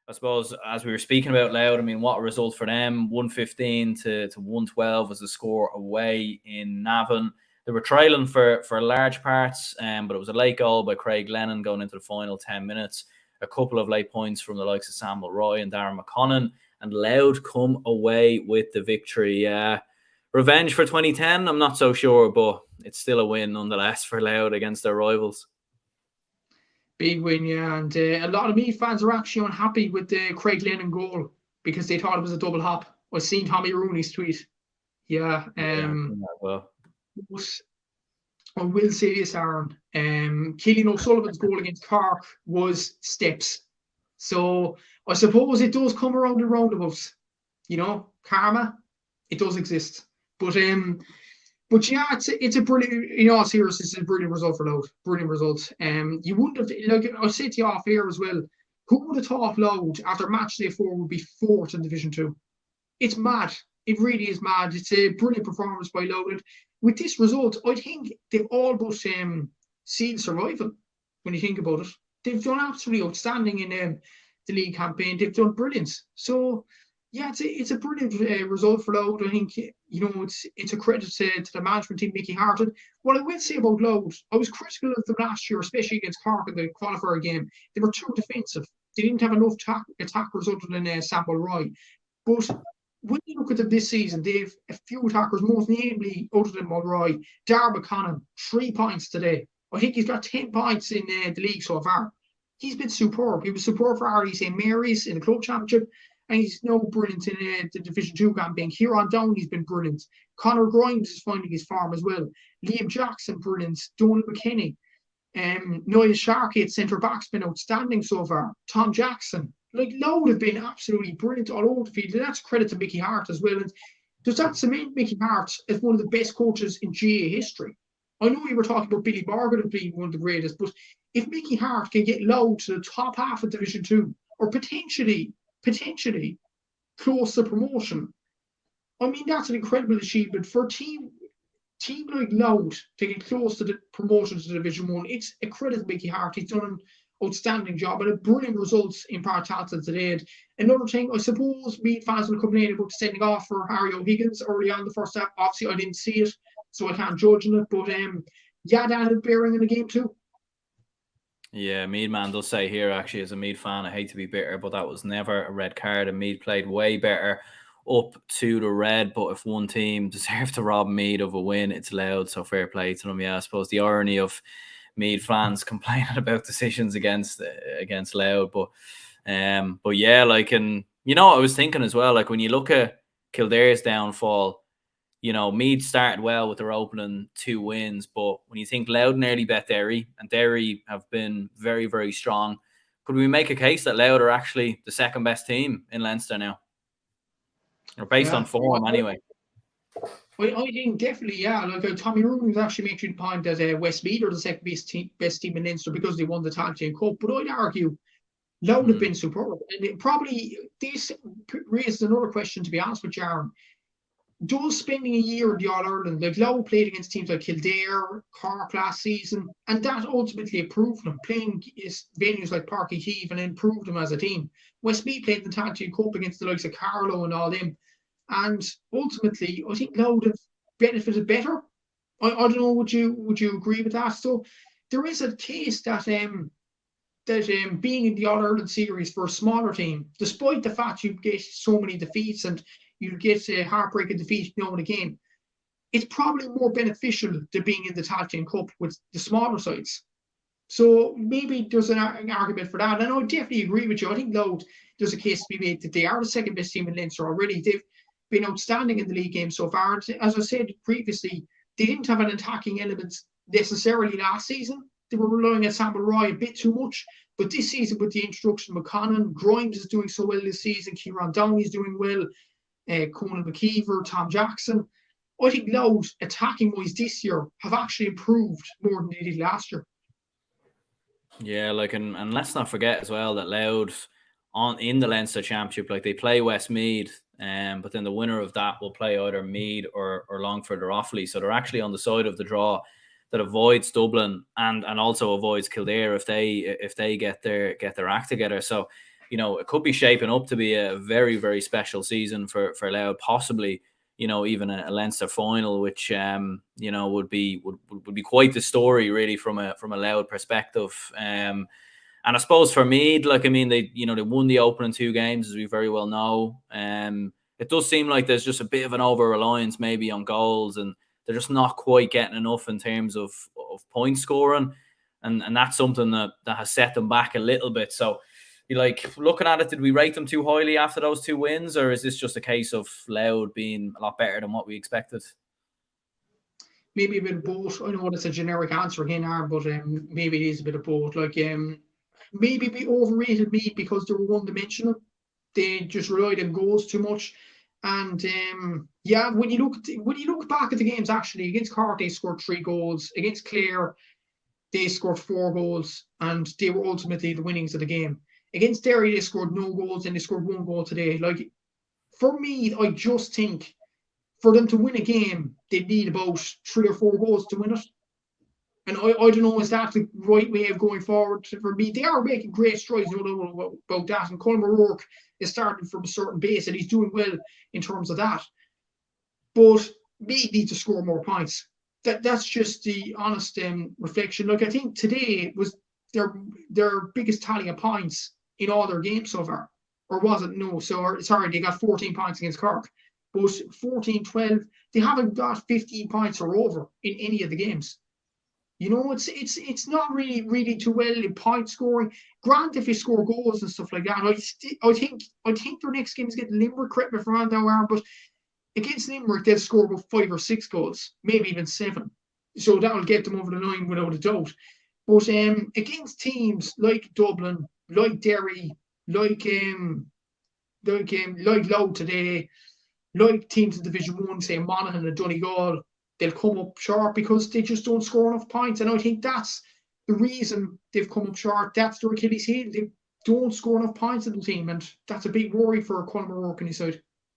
I suppose, as we were speaking about Louth, I mean, what a result for them. 115 to 112 was the score away in Navan. They were trailing for large parts, but it was a late goal by Craig Lennon going into the final 10 minutes. A couple of late points from the likes of Samuel Roy and Darren McConnon, and Louth come away with the victory. Revenge for 2010? I'm not so sure, but it's still a win nonetheless for Louth against their rivals. Big win, yeah. And a lot of Meath fans are actually unhappy with the Craig Lennon goal because they thought it was a double hop. I've seen Tommy Rooney's tweet. Yeah. Well. But I will say this, Aaron. Cillian O'Sullivan's goal against Cork was steps. So I suppose it does come around and roundabouts. You know, karma, it does exist. But yeah, it's a brilliant. In all seriousness, it's a brilliant result for Louth. Brilliant result. You wouldn't have, like I said to you off air as well. Who would have thought Louth after match day 4 would be 4th in Division 2? It's mad. It really is mad. It's a brilliant performance by Louth. And with this result, I think they've all but sealed survival. When you think about it, they've done absolutely outstanding in the league campaign. They've done brilliant. So. Yeah, it's a brilliant result for Louth. I think, you know, it's a credit to the management team, Mickey Harte. What I will say about Louth, I was critical of them last year, especially against Cork in the qualifier game. They were too defensive. They didn't have enough attackers other than Samuel Roy. But when you look at them this season, they've a few attackers, most namely other than Mulroy. Darren McConnon, 3 points today. I think he's got 10 points in the league so far. He's been superb. He was superb for Ardee St. Mary's in the club championship. And he's no brilliant in the Division 2 campaign. Here on down, he's been brilliant. Conor Grimes is finding his form as well. Liam Jackson, brilliant. Donald McKinney. Noel Sharkey at centre back's been outstanding so far. Tom Jackson. Like, Louth have been absolutely brilliant all over the field. And that's credit to Mickey Harte as well. And does that cement Mickey Harte as one of the best coaches in GA history? I know you were talking about Billy Borgett being one of the greatest, but if Mickey Harte can get Louth to the top half of Division 2, or potentially close to promotion. I mean, that's an incredible achievement for a team like Louth to get close to the promotion to Division 1. It's a credit to Mickey Harte. He's done an outstanding job and a brilliant results in Partalton today. And another thing, I suppose Meath fans will complain about sending off for Harry O'Higgins early on in the first half. Obviously, I didn't see it, so I can't judge on it. But yeah, that had bearing in the game too. Yeah, Meath man does say here, actually, as a Meath fan, I hate to be bitter, but that was never a red card, and Meath played way better up to the red. But if one team deserved to rob Meath of a win, it's Louth, so fair play to them. Yeah, I suppose the irony of Meath fans complaining about decisions against Louth, but yeah, like, and you know, I was thinking as well, like when you look at Kildare's downfall, you know, Meath started well with their opening 2 wins, but when you think Louth nearly bet Derry, and Derry have been very, very strong, could we make a case that Louth are actually the second best team in Leinster now? Or based on form, anyway. I think definitely, yeah. Like Tommy Rooney was actually making the point that Westmeath are the second best team in Leinster because they won the Tailteann Cup. But I'd argue Louth have been superb. And probably this raises another question, to be honest with you, Aaron. Does spending a year in the All-Ireland, like Louth played against teams like Kildare, Cork last season, and that ultimately improved them, playing venues like Páirc Uí Chaoimh and improved them as a team. Westmeath played the Tailteann Cup against the likes of Carlow and all them, and ultimately, I think Louth have benefited better. I don't know, would you agree with that? So there is a case that being in the All-Ireland series for a smaller team, despite the fact you get so many defeats and you get a heartbreaking defeat now and again, it's probably more beneficial than being in the Tailteann Cup with the smaller sides. So maybe there's an argument for that. And I definitely agree with you. I think Louth, there's a case to be made that they are the second best team in Leinster already. They've been outstanding in the league game so far. As I said previously, they didn't have an attacking element necessarily last season. They were relying on Samuel Roy a bit too much. But this season, with the introduction of McConnon, Grimes is doing so well this season. Kieran Downey's doing well. Conal McKeever, Tom Jackson. I think Louth, attacking-wise this year, have actually improved more than they did last year. Yeah, like, and let's not forget as well that Louth in the Leinster Championship, like they play Westmeath, but then the winner of that will play either Meath or Longford or Offaly. So they're actually on the side of the draw that avoids Dublin and also avoids Kildare if they get their act together. So it could be shaping up to be a very, very special season for Louth, possibly, even a Leinster final, which would be quite the story, really, from a Louth perspective. And I suppose for Meath, they won the opening 2 games, as we very well know. It does seem like there's just a bit of an over reliance maybe on goals, and they're just not quite getting enough in terms of point scoring, and that's something that has set them back a little bit. So, looking at it, did we rate them too highly after those 2 wins, or is this just a case of Louth being a lot better than what we expected? Maybe a bit of both. I know that's a generic answer again, but maybe it is a bit of both. Maybe we overrated Meath because they were one-dimensional. They just relied on goals too much. And when you look back at the games, actually, against Harte, they scored 3 goals. Against Clare, they scored 4 goals, and they were ultimately the winnings of the game. Against Derry, they scored no goals, and they scored 1 goal today. For me, I just think for them to win a game, they need about 3 or 4 goals to win it. And I don't know, is that the right way of going forward for me? They are making great strides, no doubt about that. And Colm O'Rourke is starting from a certain base, and he's doing well in terms of that. But Meath need to score more points. That's just the honest reflection. I think today was their biggest tally of points in all their games so far. Or was it? No. Sorry, they got 14 points against Cork. But 14-12, they haven't got 15 points or over in any of the games. It's not really too well in point scoring. Grant if you score goals and stuff like that. I think their next game is getting Limerick. Correct me if I'm wrong now, but against Limerick they'll score about 5 or 6 goals, maybe even 7. So that will get them over the line without a doubt. But against teams like Dublin, like Derry, like Louth today, like teams in Division 1, say Monaghan and Donegal, they'll come up short because they just don't score enough points. And I think that's the reason they've come up short. That's their Achilles heel. They don't score enough points in the team, and that's a big worry for Colm O'Rourke and his side.